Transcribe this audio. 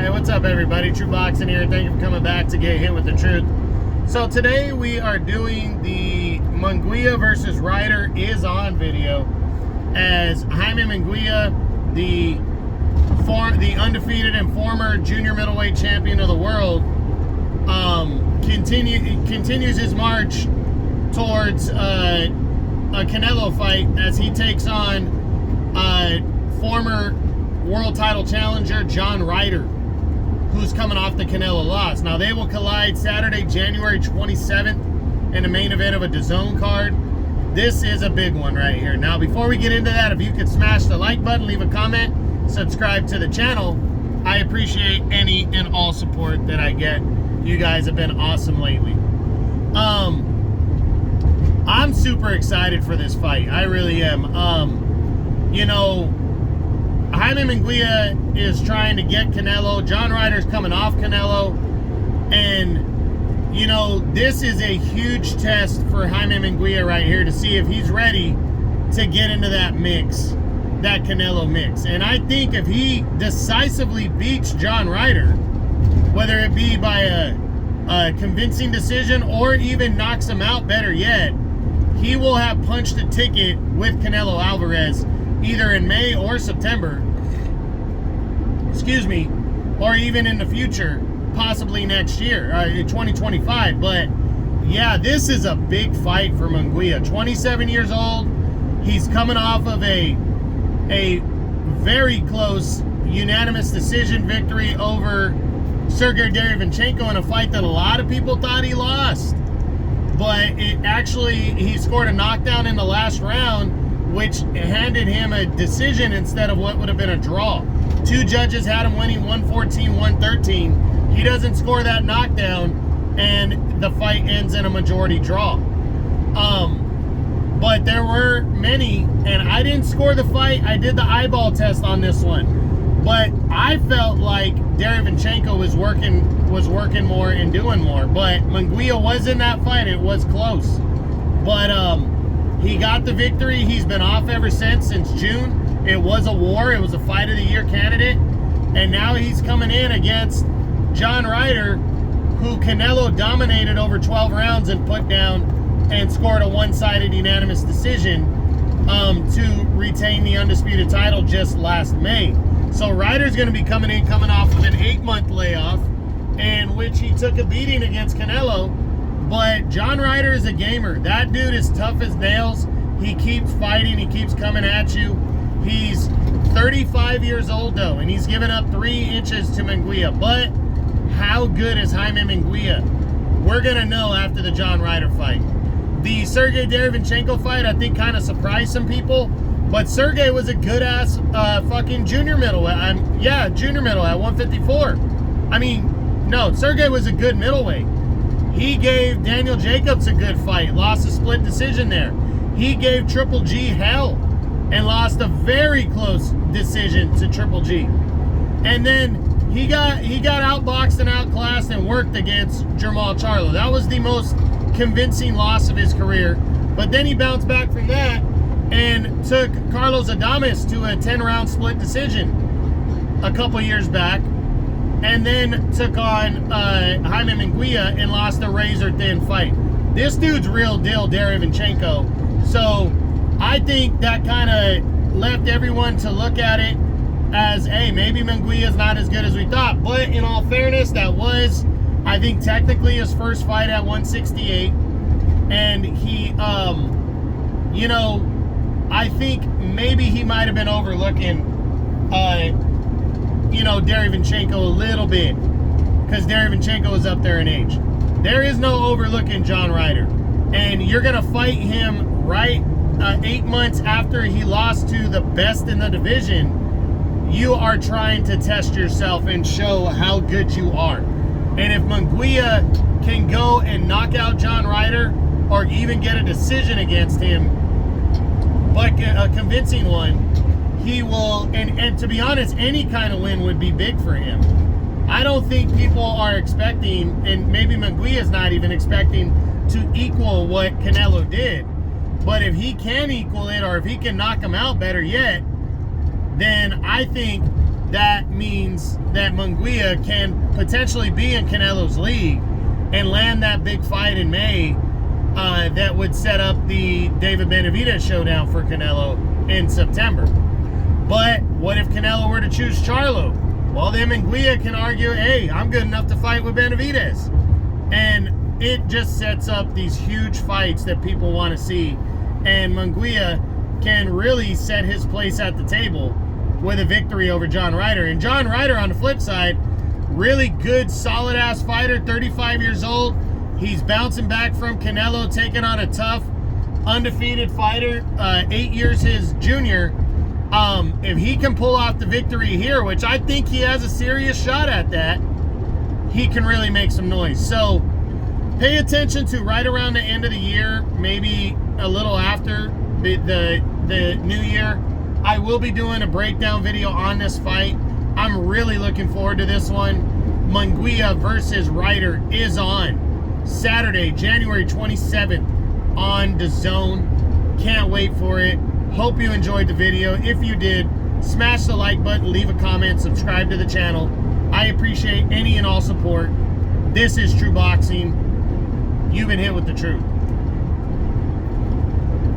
Hey, what's up, everybody? True Boxing here. Thank you for coming back to get hit with the truth. So today we are doing the Munguia versus Ryder Is On video, as Jaime Munguia, the undefeated and former junior middleweight champion of the world, continues his march towards a Canelo fight as he takes on former world title challenger John Ryder, who's coming off the Canelo loss. Now, they will collide Saturday, January 27th in the main event of a DAZN card. This is a big one right here. Now, before we get into that, if you could smash the like button, leave a comment, subscribe to the channel, I appreciate any and all support that I get. You guys have been awesome lately. I'm super excited for this fight. I really am. You know, Jaime Munguia is trying to get Canelo. John Ryder's coming off Canelo. And, you know, this is a huge test for Jaime Munguia right here to see if he's ready to get into that mix, that Canelo mix. And I think if he decisively beats John Ryder, whether it be by a convincing decision or even knocks him out, better yet, he will have punched a ticket with Canelo Alvarez either in May or September, excuse me, or even in the future, possibly next year, in 2025. But yeah, this is a big fight for Munguia. 27 years old. He's coming off of a very close unanimous decision victory over Sergey Derevyanchenko in a fight that a lot of people thought he lost. But he scored a knockdown in the last round, which handed him a decision instead of what would have been a draw. Two judges had him winning 114-113. He doesn't score that knockdown, and the fight ends in a majority draw. But there were many, and I didn't score the fight. I did the eyeball test on this one. But I felt like Derevyanchenko was working more and doing more. But Munguia was in that fight. It was close. But he got the victory. He's been off ever since June. It was a war. It was a fight of the year candidate. And now he's coming in against John Ryder, who Canelo dominated over 12 rounds and put down and scored a one-sided unanimous decision to retain the undisputed title just last May. So Ryder's going to be coming off of an 8-month layoff, in which he took a beating against Canelo. But John Ryder is a gamer. That dude is tough as nails. He keeps fighting. He keeps coming at you. He's 35 years old, though, and he's given up 3 inches to Munguia. But how good is Jaime Munguia? We're going to know after the John Ryder fight. The Sergey Derevyanchenko fight, I think, kind of surprised some people. But Sergey was a good-ass fucking junior middleweight. Junior middleweight at 154. I mean, no, Sergey was a good middleweight. He gave Daniel Jacobs a good fight, lost a split decision there. He gave Triple G hell and lost a very close decision to Triple G. And then he got outboxed and outclassed and worked against Jermall Charlo. That was the most convincing loss of his career. But then he bounced back from that and took Carlos Adames to a 10-round split decision a couple years back, and then took on Jaime Munguia and lost a razor-thin fight. This dude's real deal, Derevyanchenko. So I think that kind of left everyone to look at it as, hey, maybe Munguia's not as good as we thought. But in all fairness, that was, I think, technically his first fight at 168. And he, you know, I think maybe he might have been overlooking, you know, Derevyanchenko a little bit, because Derevyanchenko is up there in age. There is no overlooking John Ryder. And you're going to fight him right 8 months after he lost to the best in the division. You are trying to test yourself and show how good you are. And if Munguia can go and knock out John Ryder, or even get a decision against him, but a convincing one, he will, and to be honest, any kind of win would be big for him. I don't think people are expecting, and maybe Munguia's not even expecting, to equal what Canelo did. But if he can equal it, or if he can knock him out, better yet, then I think that means that Munguia can potentially be in Canelo's league and land that big fight in May that would set up the David Benavidez showdown for Canelo in September. But what if Canelo were to choose Charlo? Well, then Munguia can argue, hey, I'm good enough to fight with Benavidez. And it just sets up these huge fights that people want to see. And Munguia can really set his place at the table with a victory over John Ryder. And John Ryder, on the flip side, really good, solid-ass fighter, 35 years old. He's bouncing back from Canelo, taking on a tough, undefeated fighter, 8 years his junior. If he can pull off the victory here, which I think he has a serious shot at that, he can really make some noise. So pay attention to right around the end of the year, maybe a little after the new year. I will be doing a breakdown video on this fight. I'm really looking forward to this one. Munguia versus Ryder is on Saturday, January 27th on DAZN. Can't wait for it. Hope you enjoyed the video. If you did, smash the like button, leave a comment, subscribe to the channel. I appreciate any and all support. This is True Boxing. You've been hit with the truth.